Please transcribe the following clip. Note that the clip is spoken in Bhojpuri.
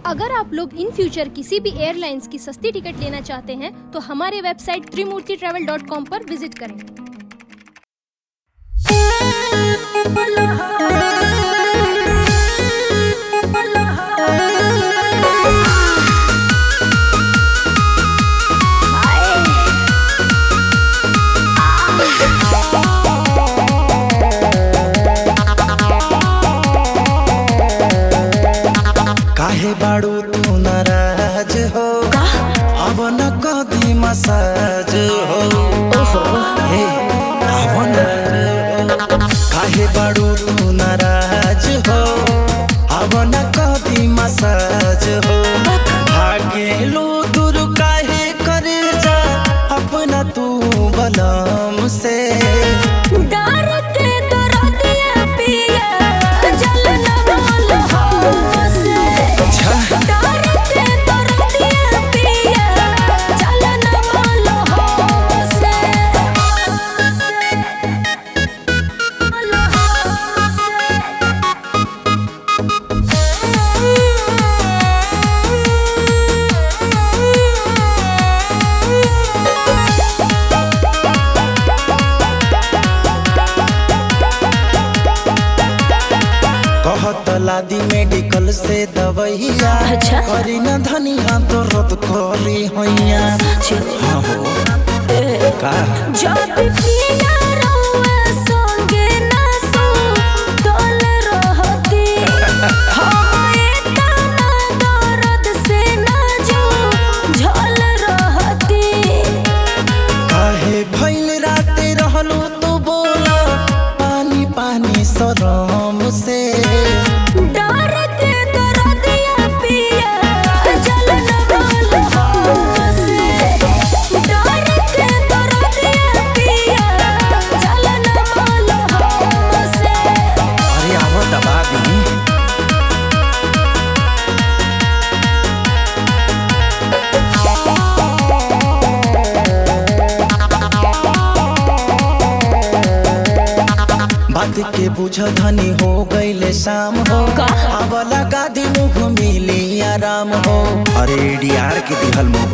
अगर आप लोग इन फ्यूचर किसी भी एयरलाइंस की सस्ती टिकट लेना चाहते हैं तो हमारे वेबसाइट त्रिमूर्तिtravel.com पर विजिट करें। काहे बाड़ू तू नाराज हो, अब न कदी मसाज हो। हे अब न काहे बाड़ू तू नाराज हो, अब न कदी मसाज हो। भागे लो दूर काहे करे जा अपना तू बलम से। लादी मेडिकल से दवैया, करी न धनिया तो रद करी हैया। हाँ हो का जब पिया रहुआ संगे ना सो तोल रहती, होए तना दर्द से ना जो झोल रहती। काहे भइल राते रहलू तू बोला पानी पानी शरम से। बात के बुझ धनी हो गईले शाम हो, अब लगा दी मुँह मिली आराम हो। अरे डीआर के दिहल मुँह